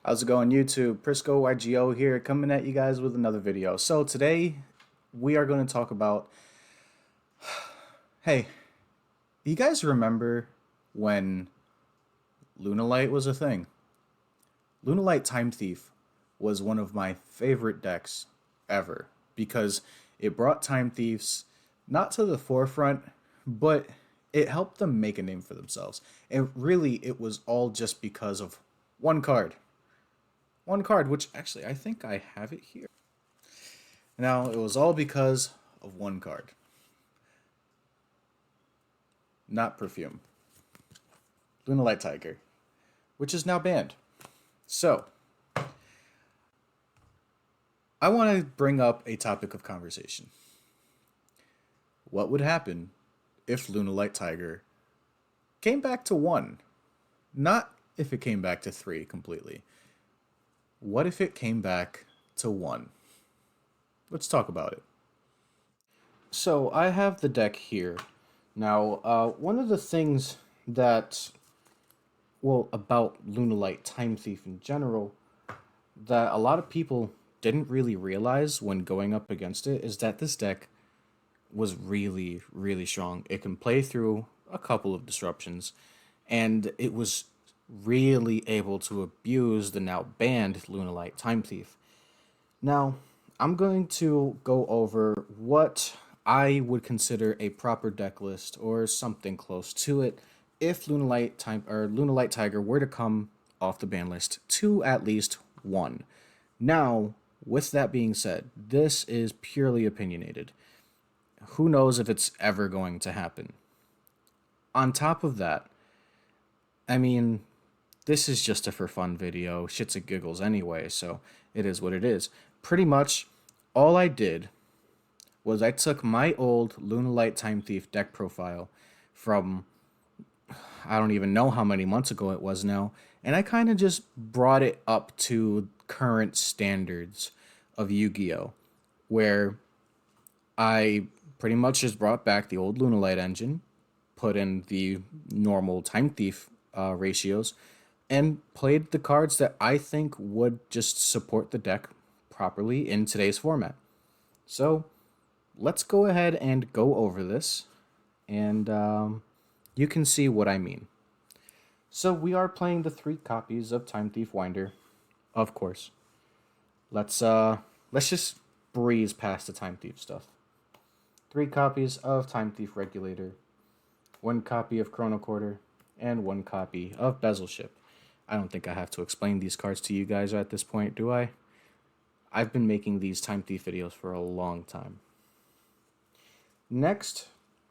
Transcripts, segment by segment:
How's it going, YouTube? PriscoYGO here, coming at you guys with another video. So today we are going to talk about, hey, you guys remember when Lunalight was a thing? Lunalight Time Thief was one of my favorite decks ever because it brought Time Thieves not to the forefront, but it helped them make a name for themselves. And really, it was all just because of one card. One card, which actually I think I have it here. Now, it was all because of one card. Not Perfume. Lunalight Tiger, which is now banned. So, I want to bring up a topic of conversation. What would happen if Lunalight Tiger came back to 1? Not if it came back to 3 completely. What if it came back to 1? Let's talk about it. So I have the deck here. Now, one of the things that, well, about Lunalight Time Thief in general, that a lot of people didn't really realize when going up against it is that this deck was really, really strong. It can play through a couple of disruptions, and it was really able to abuse the now banned Lunalight Time Thief. Now, I'm going to go over what I would consider a proper deck list or something close to it if Lunalight Tiger were to come off the ban list to at least 1. Now, with that being said, this is purely opinionated. Who knows if it's ever going to happen? On top of that, I mean, this is just a for fun video, shits and giggles anyway, so it is what it is. Pretty much, all I did was I took my old Lunalight Time Thief deck profile from, I don't even know how many months ago it was now, and I kind of just brought it up to current standards of Yu-Gi-Oh! Where I pretty much just brought back the old Lunalight engine, put in the normal Time Thief ratios, and played the cards that I think would just support the deck properly in today's format. So let's go ahead and go over this, and you can see what I mean. So we are playing the 3 copies of Time Thief Winder, of course. Let's just breeze past the Time Thief stuff. 3 copies of Time Thief Regulator, 1 copy of Chrono Quarter, and 1 copy of Bezel Ship. I don't think I have to explain these cards to you guys at this point, do I? I've been making these Time Thief videos for a long time. Next,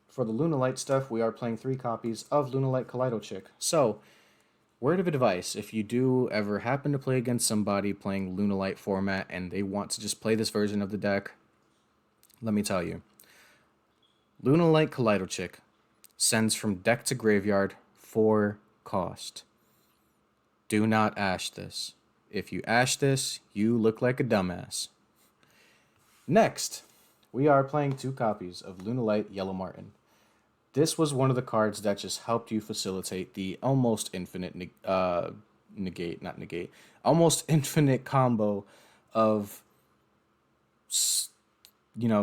for the Lunalight stuff, we are playing 3 copies of Lunalight Kaleido Chick. So, word of advice, if you do ever happen to play against somebody playing Lunalight format and they want to just play this version of the deck, let me tell you. Lunalight Kaleido Chick sends from deck to graveyard for cost. Do not ash this. If you ash this, you look like a dumbass. Next, we are playing 2 copies of Lunalight Yellow Martin. This was one of the cards that just helped you facilitate the almost infinite almost infinite combo of,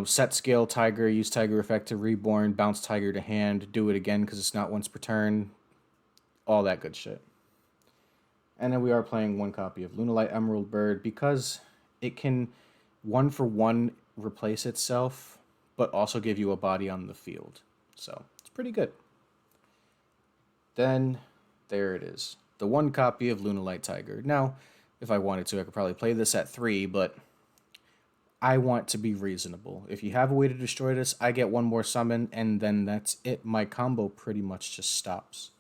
set scale Tiger, use Tiger effect to reborn, bounce Tiger to hand, do it again because it's not once per turn, all that good shit. And then we are playing 1 copy of Lunalight Emerald Bird because it can 1-for-1 replace itself, but also give you a body on the field. So, it's pretty good. Then, there it is. The 1 copy of Lunalight Tiger. Now, if I wanted to, I could probably play this at 3, but I want to be reasonable. If you have a way to destroy this, I get 1 more summon, and then that's it. My combo pretty much just stops.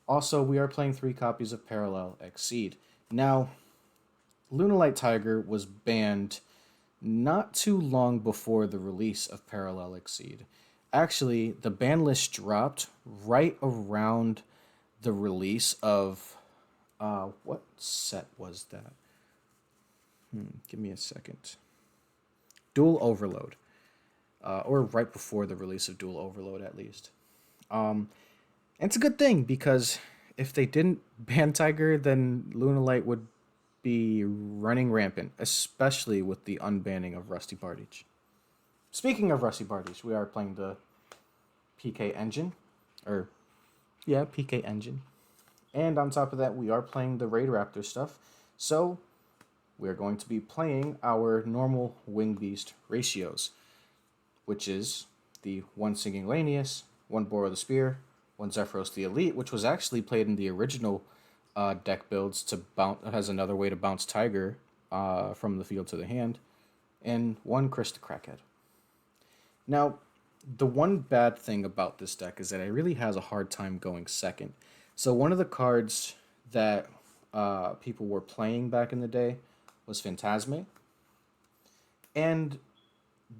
Also, we are playing 3 copies of Parallel Exceed. Now, Lunalight Tiger was banned not too long before the release of Parallel Exceed. Actually, the ban list dropped right around the release of... what set was that? Give me a second. Dual Overload. Or right before the release of Dual Overload, at least. And it's a good thing because if they didn't ban Tiger, then Lunalight would be running rampant, especially with the unbanning of Rusty Partridge. Speaking of Rusty Partridge, we are playing the PK engine, or yeah, PK engine. And on top of that, we are playing the Raid Raptor stuff. So we're going to be playing our normal Wing Beast ratios, which is the 1 Singing Lanius, 1 Borrow the Spear, 1 Zephyros the Elite, which was actually played in the original deck builds to bounce, has another way to bounce Tiger from the field to the hand, and 1 Chris the Crackhead. Now, the one bad thing about this deck is that it really has a hard time going second. So one of the cards that people were playing back in the day was Phantasme. And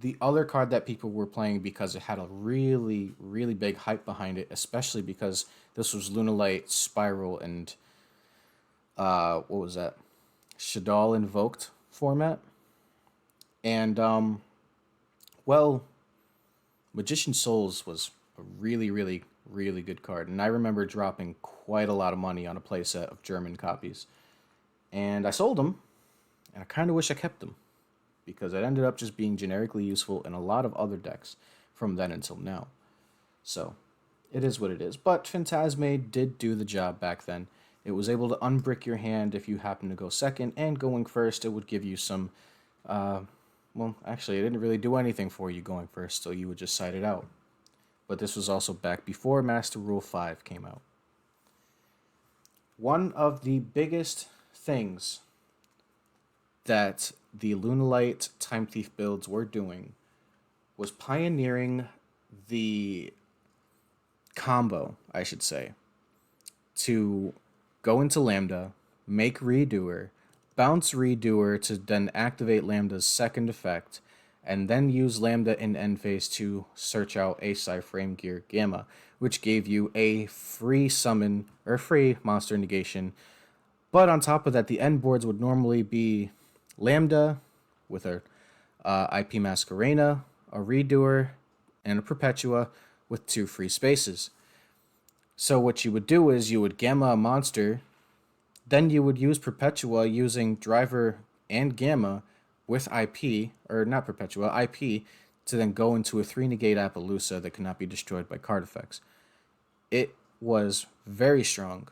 the other card that people were playing because it had a really, really big hype behind it, especially because this was Lunalight, Spiral, and what was that? Shadal Invoked format. And, well, Magician Souls was a really, really, really good card. And I remember dropping quite a lot of money on a playset of German copies. And I sold them, and I kind of wish I kept them, because it ended up just being generically useful in a lot of other decks from then until now. So, it is what it is. But Phantasme did do the job back then. It was able to unbrick your hand if you happen to go second, and going first, it would give you some... well, actually, it didn't really do anything for you going first, so you would just side it out. But this was also back before Master Rule 5 came out. One of the biggest things that the Lunalight Time Thief builds were doing was pioneering the combo, I should say, to go into Lambda, make Redoer, bounce Redoer to then activate Lambda's second effect, and then use Lambda in end phase to search out a Frame Gear Gamma, which gave you a free summon, or free monster negation. But on top of that, the end boards would normally be Lambda with a IP Masquerena, a Redoer, and a Perpetua with 2 free spaces. So what you would do is you would Gamma a monster, then you would use Perpetua using Driver and Gamma with IP, or not Perpetua, IP, to then go into a 3-negate Appaloosa that cannot be destroyed by card effects. It was very strong.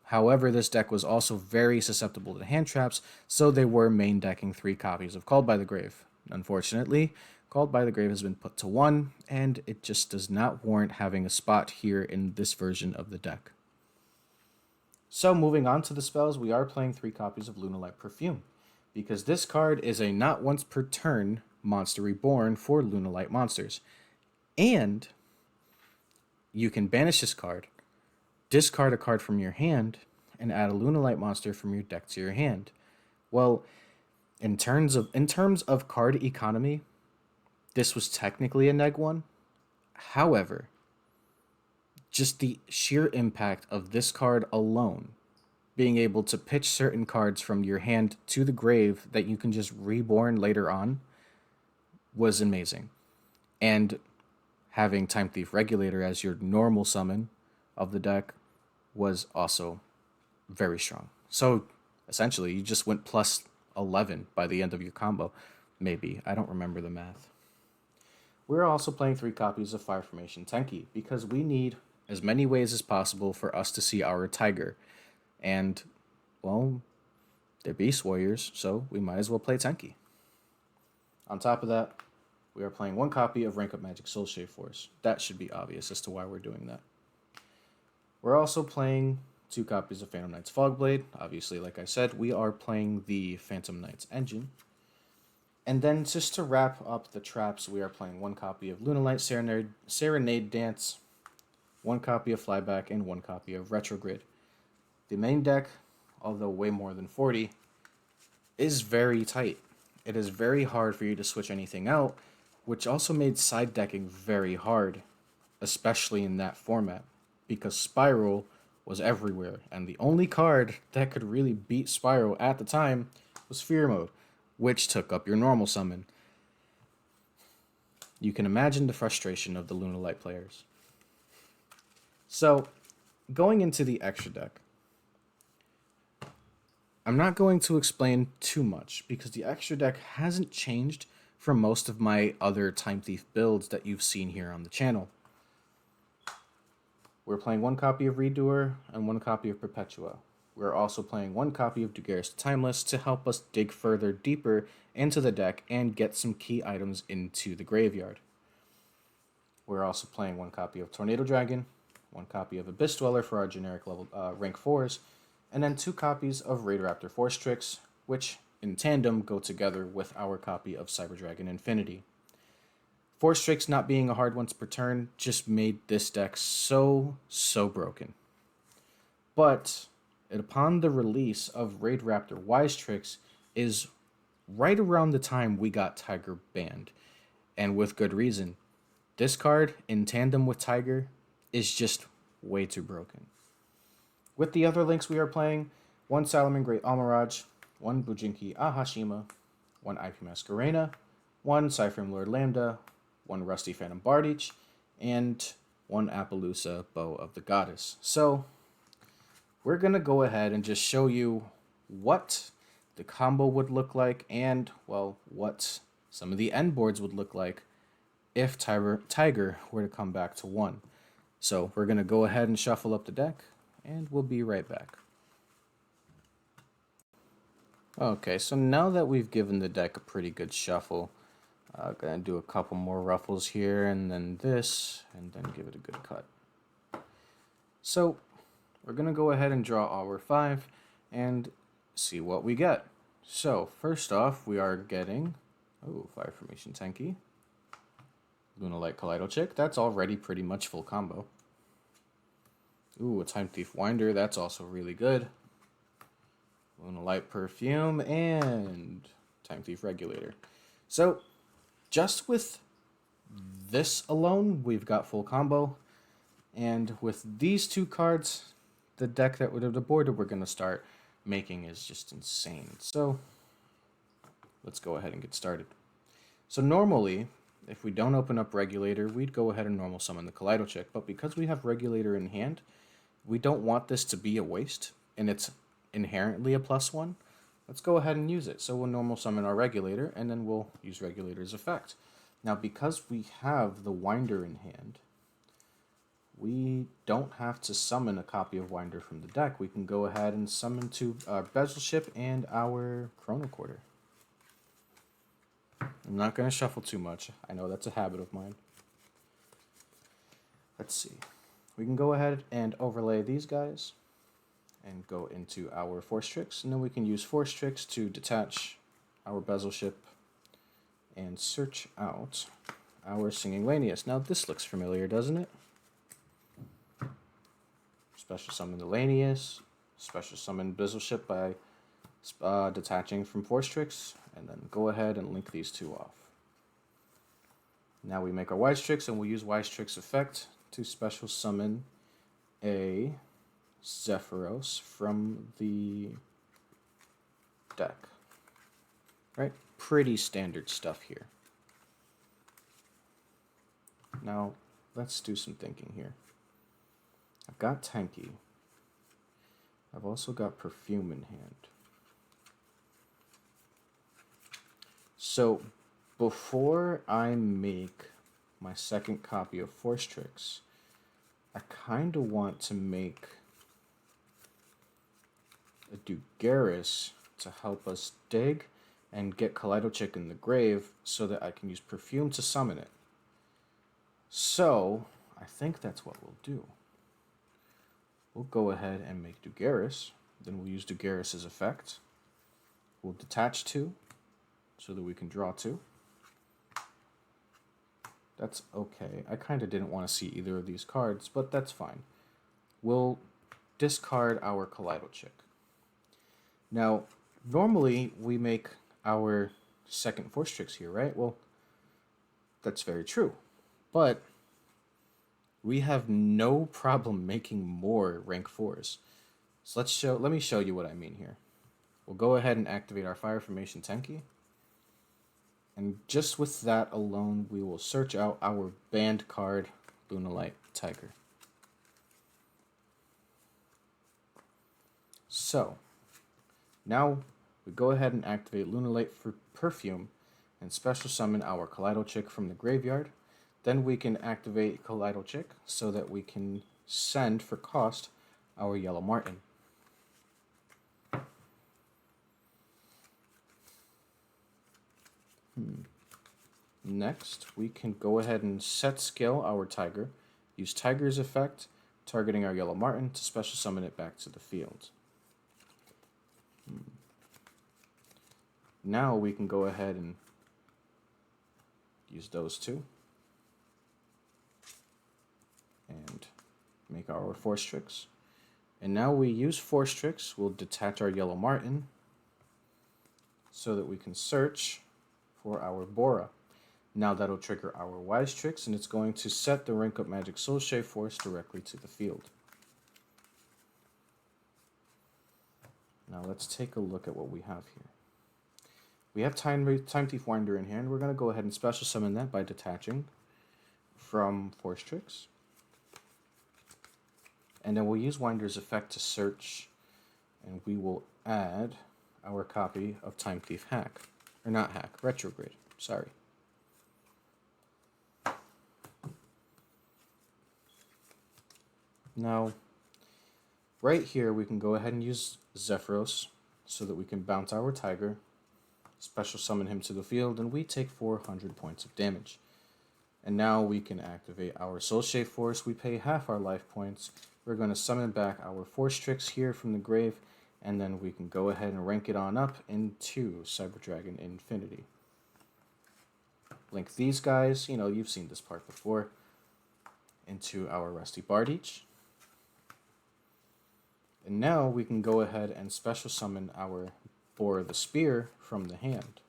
However, this deck was also very susceptible to hand traps, so they were main decking 3 copies of Called by the Grave. Unfortunately, Called by the Grave has been put to 1, and it just does not warrant having a spot here in this version of the deck. So moving on to the spells, we are playing 3 copies of Lunalight Perfume, because this card is a not once per turn monster reborn for Lunalight monsters. And you can banish this card, discard a card from your hand, and add a Lunalight monster from your deck to your hand. Well, in terms of card economy, this was technically a neg 1. However, just the sheer impact of this card alone, being able to pitch certain cards from your hand to the grave that you can just reborn later on, was amazing. And having Time Thief Regulator as your normal summon of the deck was also very strong. So essentially, you just went plus 11 by the end of your combo. Maybe. I don't remember the math. We're also playing 3 copies of Fire Formation Tenki, because we need as many ways as possible for us to see our Tiger. And, well, they're Beast Warriors, so we might as well play Tenki. On top of that, we are playing 1 copy of Rank Up Magic Soulshave Force. That should be obvious as to why we're doing that. We're also playing 2 copies of Phantom Knight's Fogblade. Obviously, like I said, we are playing the Phantom Knight's engine. And then, just to wrap up the traps, we are playing 1 copy of Lunalight Serenade Dance, 1 copy of Flyback, and 1 copy of Retrograde. The main deck, although way more than 40, is very tight. It is very hard for you to switch anything out, which also made side decking very hard, especially in that format, because Spiral was everywhere, and the only card that could really beat Spiral at the time was Fear Mode, which took up your normal summon. You can imagine the frustration of the Lunalight players. So, going into the extra deck, I'm not going to explain too much because the extra deck hasn't changed from most of my other Time Thief builds that you've seen here on the channel. We're playing one copy of Redoer and one copy of Perpetua. We're also playing one copy of Dugaris the Timeless to help us dig further deeper into the deck and get some key items into the graveyard. We're also playing one copy of Tornado Dragon, one copy of Abyss Dweller for our generic level rank 4s, and then 2 copies of Raid Raptor Force Tricks, which in tandem go together with our copy of Cyber Dragon Infinity. Force Tricks not being a hard once per turn just made this deck so broken. But upon the release of Raid Raptor Wise Tricks is right around the time we got Tiger banned, and with good reason. This card, in tandem with Tiger, is just way too broken. With the other links we are playing, 1 Salaman Great Almiraj, 1 Bujinki Ahashima, 1 IP Masquerena, 1 Cypherm Lord Lambda, 1 Rusty Phantom Bardich, and 1 Appaloosa Bow of the Goddess. So, we're going to go ahead and just show you what the combo would look like and, well, what some of the end boards would look like if Tiger were to come back to 1. So we're going to go ahead and shuffle up the deck, and we'll be right back. Okay, so now that we've given the deck a pretty good shuffle, I'm going to do a couple more ruffles here, and then this, and then give it a good cut. So we're going to go ahead and draw our 5 and see what we get. So first off, we are getting, Fire Formation Tenki, Lunalight Kaleido Chick, that's already pretty much full combo. A Time Thief Winder, that's also really good. Lunalight Perfume, and Time Thief Regulator. So, just with this alone, we've got full combo. And with these 2 cards, the deck that the board that we're going to start making is just insane. So, let's go ahead and get started. So normally, if we don't open up Regulator, we'd go ahead and normal summon the Kaleido Chick. But because we have Regulator in hand, we don't want this to be a waste, and it's inherently a +1. Let's go ahead and use it. So we'll normal summon our Regulator, and then we'll use Regulator's effect. Now, because we have the Winder in hand, we don't have to summon a copy of Winder from the deck. We can go ahead and summon 2 Bezel Ship and our Chrono Quarter. I'm not going to shuffle too much. I know that's a habit of mine. Let's see. We can go ahead and overlay these guys and go into our Force Tricks. And then we can use Force Tricks to detach our Bezel Ship and search out our Singing Lanius. Now this looks familiar, doesn't it? Special summon the Lanius, special summon Bezel Ship by detaching from Force Tricks, and then go ahead and link these 2 off. Now we make our Wise Tricks, and we'll use Wise Tricks effect to special summon a Zephyros from the deck. Right? Pretty standard stuff here. Now, let's do some thinking here. I've got Tenki. I've also got Perfume in hand. So, before I make my second copy of Force Tricks, I kind of want to make a Dugaris to help us dig and get Kaleido Chick in the grave so that I can use Perfume to summon it. So, I think that's what we'll do. We'll go ahead and make Dugaris, then we'll use Dugaris' effect. We'll detach 2 so that we can draw 2. That's okay. I kind of didn't want to see either of these cards, but that's fine. We'll discard our Kaleido Chick. Now, normally we make our second Force Tricks here, right? Well, that's very true. But we have no problem making more rank 4s. So let me show you what I mean here. We'll go ahead and activate our Fire Formation Tenki. And just with that alone, we will search out our banned card, Lunalight Tiger. So, now we go ahead and activate Lunalight for Perfume and special summon our Kaleido Chick from the graveyard. Then we can activate Kaleido Chick so that we can send for cost our Yellow Martin. Next, we can go ahead and set skill our Tiger, use Tiger's effect, targeting our Yellow Martin to special summon it back to the field. Now we can go ahead and use those two and make our Force Tricks. And now we use Force Tricks, we'll detach our Yellow Martin so that we can search for our Bora. Now that'll trigger our Wise Tricks, and it's going to set the Rank Up Magic Soul Shave Force directly to the field. Now let's take a look at what we have here. We have Time Thief Winder in hand. We're going to go ahead and special summon that by detaching from Force Tricks. And then we'll use Winder's effect to search, and we will add our copy of Time Thief Hack. Or not Hack, Retrograde. Sorry. Now, right here we can go ahead and use Zephyros so that we can bounce our Tiger, special summon him to the field, and we take 400 points of damage. And now we can activate our Soul Shave Force. We pay half our life points. We're going to summon back our Force Tricks here from the grave, and then we can go ahead and rank it on up into Cyber Dragon Infinity. Link these guys, you know, you've seen this part before, into our Rusty Bardiche. And now we can go ahead and special summon our Bora the Spear from the hand.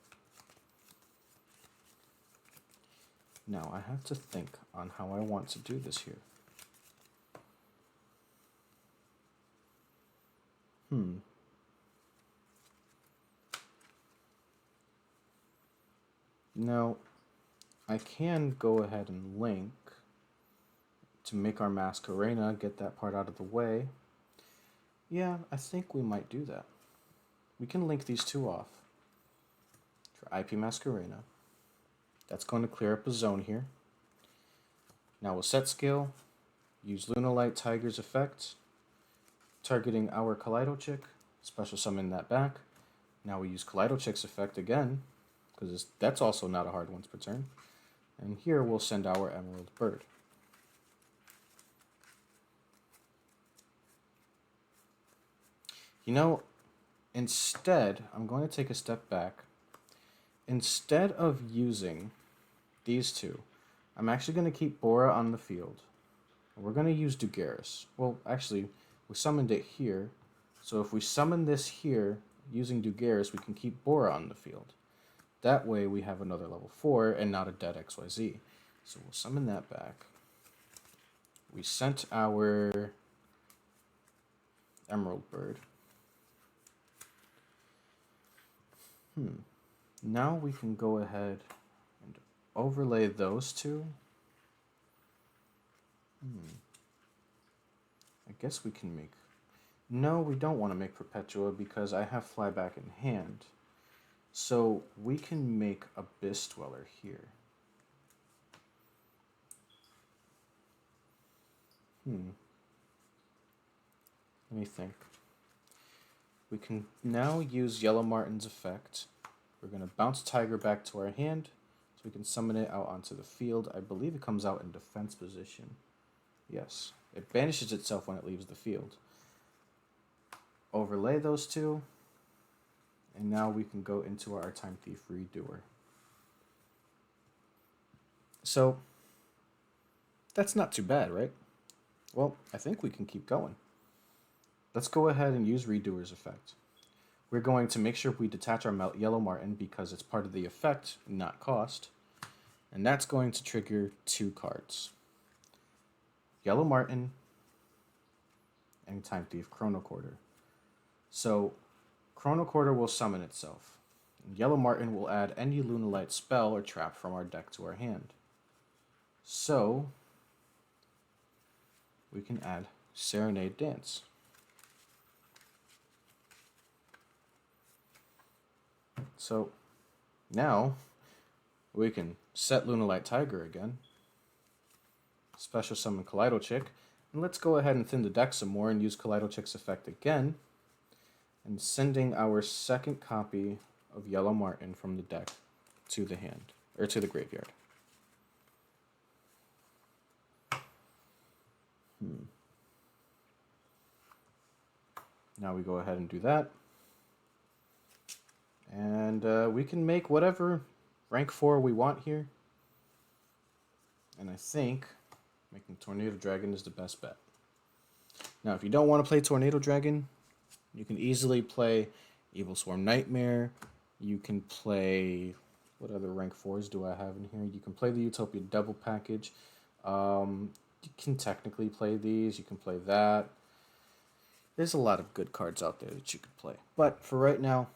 Now I have to think on how I want to do this here. Now, I can go ahead and link to make our Masquerena, get that part out of the way. Yeah, I think we might do that. We can link these two off for IP Masquerena. That's going to clear up a zone here. Now we'll set skill, use Lunalight Tiger's effect, targeting our Kaleido Chick, special summon that back. Now we use Kaleido Chick's effect again, because that's also not a hard once per turn. And here we'll send our Emerald Bird. You know, instead, I'm going to take a step back. Instead of using these two, I'm actually going to keep Bora on the field. We're going to use Dugaris. Well, actually, we summoned it here. So if we summon this here, using Dugaris, we can keep Bora on the field. That way we have another level 4 and not a dead XYZ. So we'll summon that back. We sent our Emerald Bird. Now we can go ahead and overlay those two. I guess we can make... No, we don't want to make Perpetua because I have Flyback in hand. So we can make Abyss Dweller here. Let me think. We can now use Yellow Martin's effect. We're going to bounce Tiger back to our hand so we can summon it out onto the field. I believe it comes out in defense position. Yes, it banishes itself when it leaves the field. Overlay those two. And now we can go into our Time Thief Redoer. So, that's not too bad, right? Well, I think we can keep going. Let's go ahead and use Redoer's effect. We're going to make sure we detach our Yellow Martin because it's part of the effect, not cost. And that's going to trigger 2 cards. Yellow Martin and Time Thief Chrono Quarter. So, Chrono Quarter will summon itself. And Yellow Martin will add any Lunalight spell or trap from our deck to our hand. So, we can add Serenade Dance. So now we can set Lunalight Tiger again. Special summon Kaleido Chick. And let's go ahead and thin the deck some more and use Kaleido Chick's effect again. And sending our second copy of Yellow Martin from the deck to the hand, or to the graveyard. Now we go ahead and do that. And we can make whatever rank 4 we want here. And I think making Tornado Dragon is the best bet. Now, if you don't want to play Tornado Dragon, you can easily play Evil Swarm Nightmare. You can play... What other rank 4s do I have in here? You can play the Utopia Double Package. You can technically play these. You can play that. There's a lot of good cards out there that you could play. But for right now,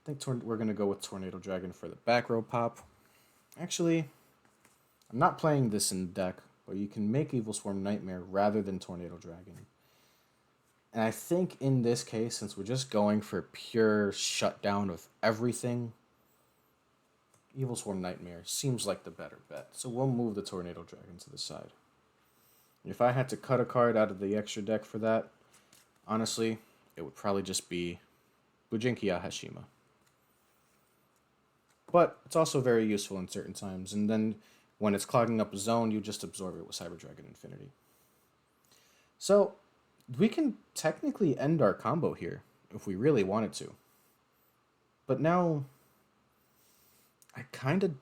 I think we're going to go with Tornado Dragon for the back row pop. Actually, I'm not playing this in the deck, but you can make Evil Swarm Nightmare rather than Tornado Dragon. And I think in this case, since we're just going for pure shutdown of everything, Evil Swarm Nightmare seems like the better bet. So we'll move the Tornado Dragon to the side. If I had to cut a card out of the extra deck for that, honestly, it would probably just be Bujinki Hashima. But it's also very useful in certain times. And then when it's clogging up a zone, you just absorb it with Cyber Dragon Infinity. So we can technically end our combo here if we really wanted to. But now I kind of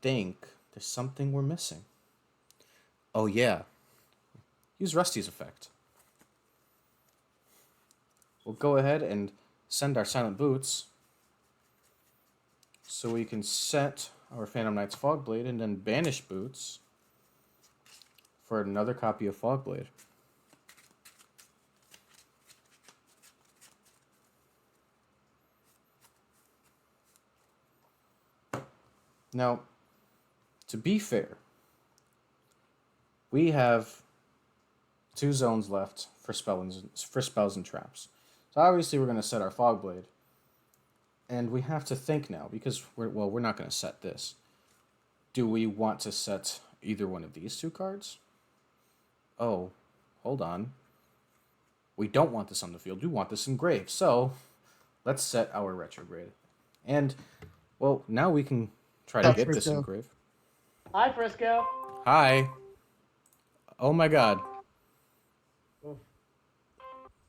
think there's something we're missing. Oh yeah. Use Rusty's effect. We'll go ahead and send our Silent Boots so we can set our Phantom Knight's Fogblade and then banish Boots for another copy of Fogblade. Now, to be fair, we have 2 zones left for spells and traps. So obviously we're going to set our Fogblade. And we have to think now, because we're not going to set this. Do we want to set either one of these 2 cards? Oh, hold on. We don't want this on the field. We want this in grave. So let's set our Retrograde. And, well, now we can try to get this in grave. Hi, Frisco. Hi. Oh my god.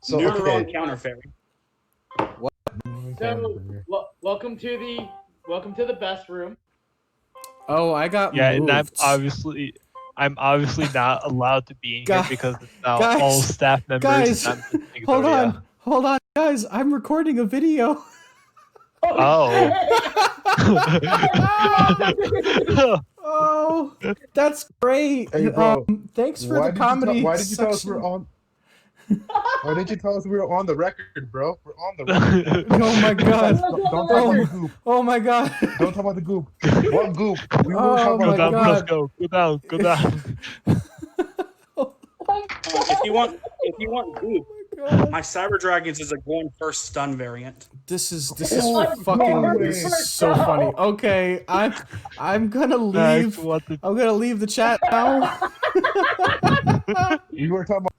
So Neuron okay. counter fairy. What? So welcome to the best room. Oh, I got Yeah, moved. and I'm obviously not allowed to be in here because it's now guys, all staff members. Guys, and I'm just hold on, guys. I'm recording a video. Oh. Oh, that's great. Hey, bro. Thanks for the comedy. Why did you tell us we're on? Why didn't you tell us we were on the record, bro? We're on the record. Oh my god. Don't talk about the goop. Oh my god. Don't talk about the goop. What goop? We were Oh talking my about god. Go down. If you want goop, my Cyber Dragons is a going first stun variant. This is Oh, fucking no this way. is so funny. Okay, I'm gonna leave. I'm gonna leave the chat now. We were talking about.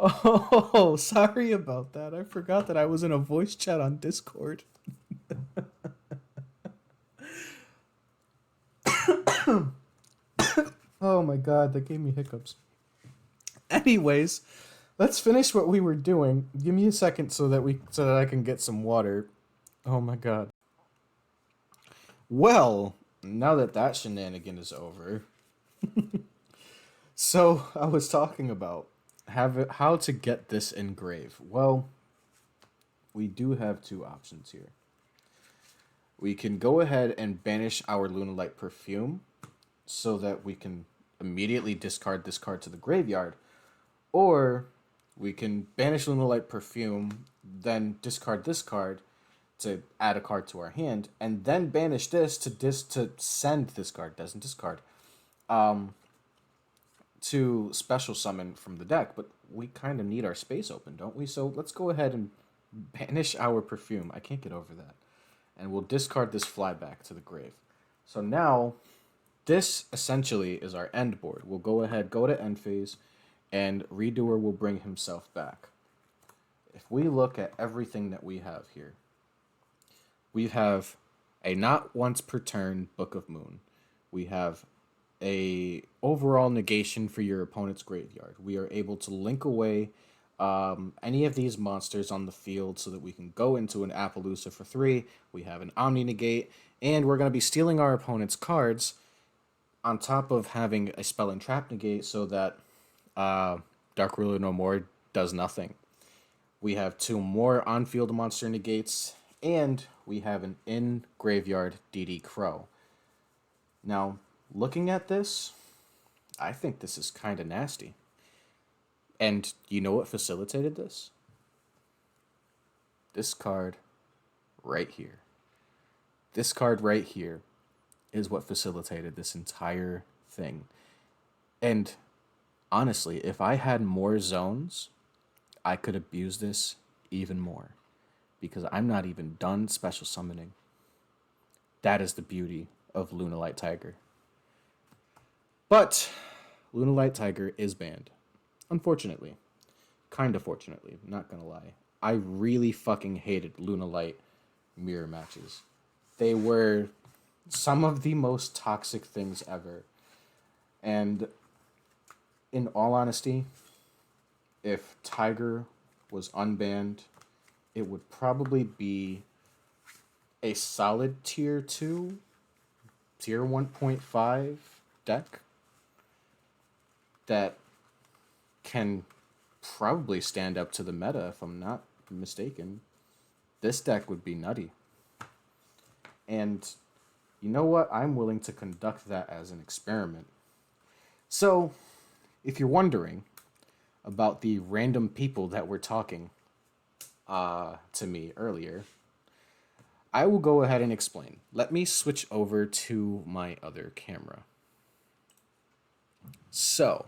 Oh, sorry about that. I forgot that I was in a voice chat on Discord. Oh my god, that gave me hiccups. Anyways, let's finish what we were doing. Give me a second so that I can get some water. Oh my god. Well, now that shenanigan is over. So, I was talking about how to get this in grave. Well, we do have 2 options here. We can go ahead and banish our Lunalight Perfume so that we can immediately discard this card to the graveyard, or we can banish Lunalight Perfume, then discard this card to add a card to our hand, and then banish this to send this card, doesn't discard, to special summon from the deck. But we kind of need our space open, don't we? So let's go ahead and banish our Perfume. I can't get over that. and we'll discard this flyback to the grave. So now, this essentially is our end board. We'll go ahead, go to end phase, and Redoer will bring himself back. If we look at everything that we have here, we have a not once per turn Book of Moon. We have a overall negation for your opponent's graveyard. We are able to link away any of these monsters on the field so that we can go into an Appaloosa for 3. We have an Omni negate, and we're going to be stealing our opponent's cards on top of having a spell and trap negate so that Dark Ruler No More does nothing. We have 2 more on-field monster negates, and we have an in-graveyard DD Crow. Now, looking at this, I think this is kind of nasty. And you know what facilitated this? This card right here. This card right here is what facilitated this entire thing. And honestly, if I had more zones, I could abuse this even more. Because I'm not even done special summoning. That is the beauty of Lunalight Tiger. But Lunalight Tiger is banned. Unfortunately. Kind of fortunately, not gonna lie. I really fucking hated Lunalight mirror matches. They were some of the most toxic things ever. And in all honesty, if Tiger was unbanned, it would probably be a solid tier 2, tier 1.5 deck that can probably stand up to the meta, if I'm not mistaken. This deck would be nutty. And you know what? I'm willing to conduct that as an experiment. So, if you're wondering about the random people that were talking to me earlier, I will go ahead and explain. Let me switch over to my other camera. So,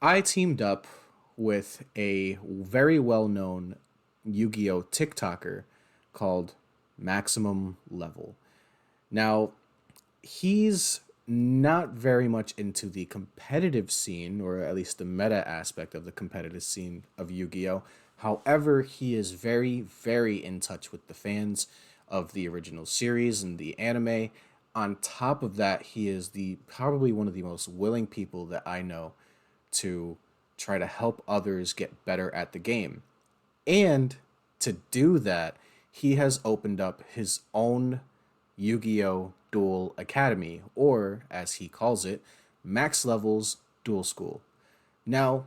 I teamed up with a very well-known Yu-Gi-Oh! TikToker called Maximum Level. Now, he's not very much into the competitive scene, or at least the meta aspect of the competitive scene of Yu-Gi-Oh! However, he is very, very in touch with the fans of the original series and the anime. On top of that, he is probably one of the most willing people that I know to try to help others get better at the game. And to do that, he has opened up his own Yu-Gi-Oh! Duel Academy, or as he calls it, Max Levels Duel School. Now,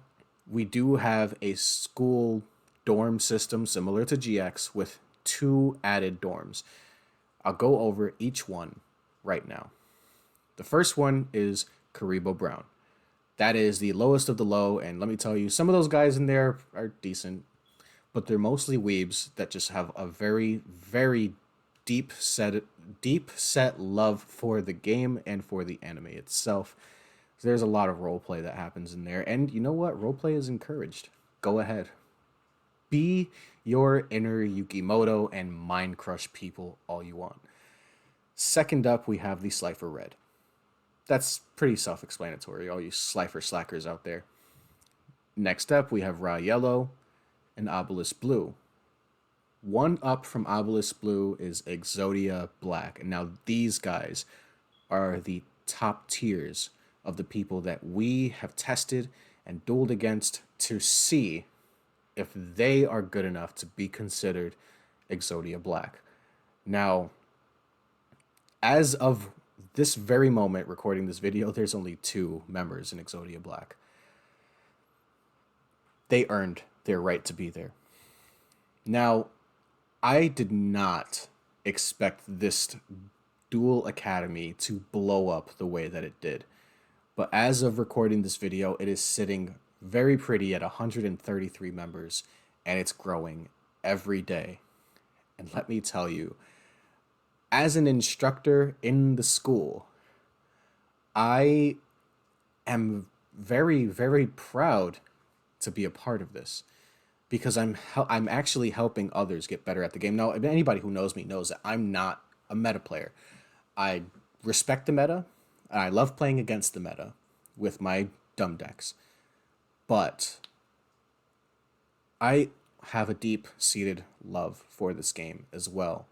we do have a school dorm system similar to GX with 2 added dorms. I'll go over each one right now. The first one is Karibo Brown. That is the lowest of the low, and let me tell you, some of those guys in there are decent, but they're mostly weebs that just have a very, very deep set love for the game and for the anime itself. There's a lot of roleplay that happens in there, and you know what? Roleplay is encouraged. Go ahead. Be your inner Yukimoto and mind crush people all you want. Second up, we have the Slifer Red. That's pretty self-explanatory, all you Slifer slackers out there. Next up, we have Ra Yellow and Obelisk Blue. One up from Obelisk Blue is Exodia Black. And now these guys are the top tiers of the people that we have tested and dueled against to see if they are good enough to be considered Exodia Black. Now, as of this very moment recording this video, there's only 2 members in Exodia Black. They earned their right to be there. Now, I did not expect this Duel Academy to blow up the way that it did. But as of recording this video, it is sitting very pretty at 133 members, and it's growing every day. And let me tell you, as an instructor in the school, I am very, very proud to be a part of this. because I'm actually helping others get better at the game. Now, anybody who knows me knows that I'm not a meta player. I respect the meta, and I love playing against the meta with my dumb decks. But I have a deep-seated love for this game as well.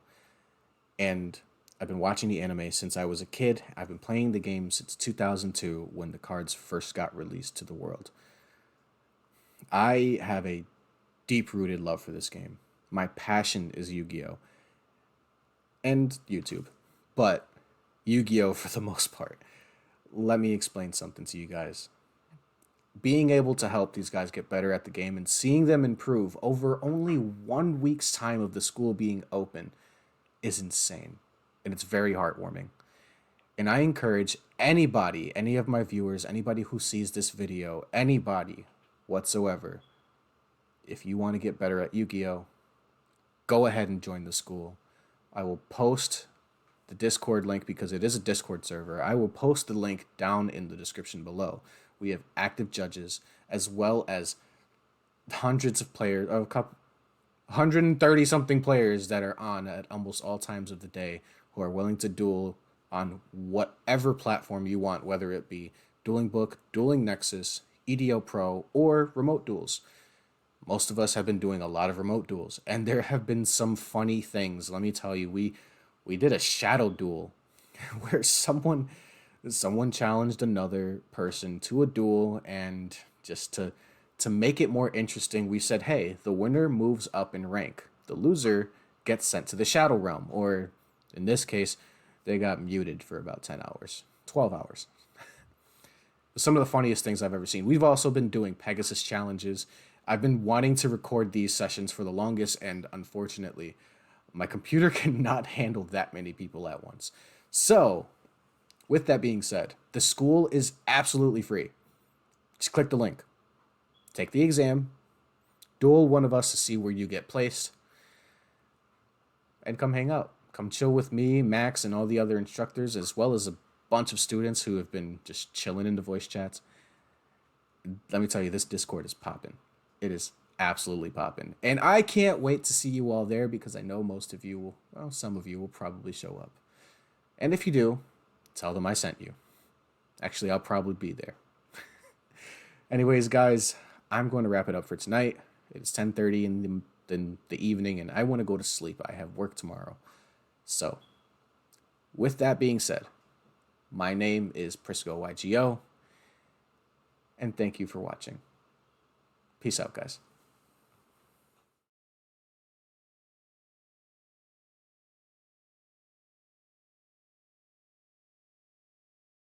And I've been watching the anime since I was a kid. I've been playing the game since 2002 when the cards first got released to the world. I have a deep-rooted love for this game. My passion is Yu-Gi-Oh! And YouTube. But Yu-Gi-Oh! For the most part. Let me explain something to you guys. Being able to help these guys get better at the game and seeing them improve over only 1 week's time of the school being open is insane. And it's very heartwarming. And I encourage anybody, any of my viewers, anybody who sees this video, anybody whatsoever, if you want to get better at Yu-Gi-Oh!, go ahead and join the school. I will post the Discord link because it is a Discord server. I will post the link down in the description below. We have active judges as well as hundreds of players, 130 something players that are on at almost all times of the day who are willing to duel on whatever platform you want, whether it be Dueling Book, Dueling Nexus, EDO Pro, or remote duels. Most of us have been doing a lot of remote duels, and there have been some funny things. Let me tell you, we did a shadow duel where someone challenged another person to a duel, and just to make it more interesting, we said, hey, the winner moves up in rank. The loser gets sent to the Shadow Realm, or in this case, they got muted for about 10 hours, 12 hours. Some of the funniest things I've ever seen. We've also been doing Pegasus challenges. I've been wanting to record these sessions for the longest, and unfortunately, my computer cannot handle that many people at once. So, with that being said, the school is absolutely free. Just click the link. Take the exam. Duel one of us to see where you get placed. And come hang out. Come chill with me, Max, and all the other instructors, as well as a bunch of students who have been just chilling in the voice chats. Let me tell you, this Discord is popping. It is absolutely popping. And I can't wait to see you all there because I know most of you some of you will probably show up. And if you do, tell them I sent you. Actually, I'll probably be there. Anyways, guys, I'm going to wrap it up for tonight. It's 10:30 in the evening, and I want to go to sleep. I have work tomorrow. So, with that being said, my name is PriscoYGO, and thank you for watching. Peace out, guys.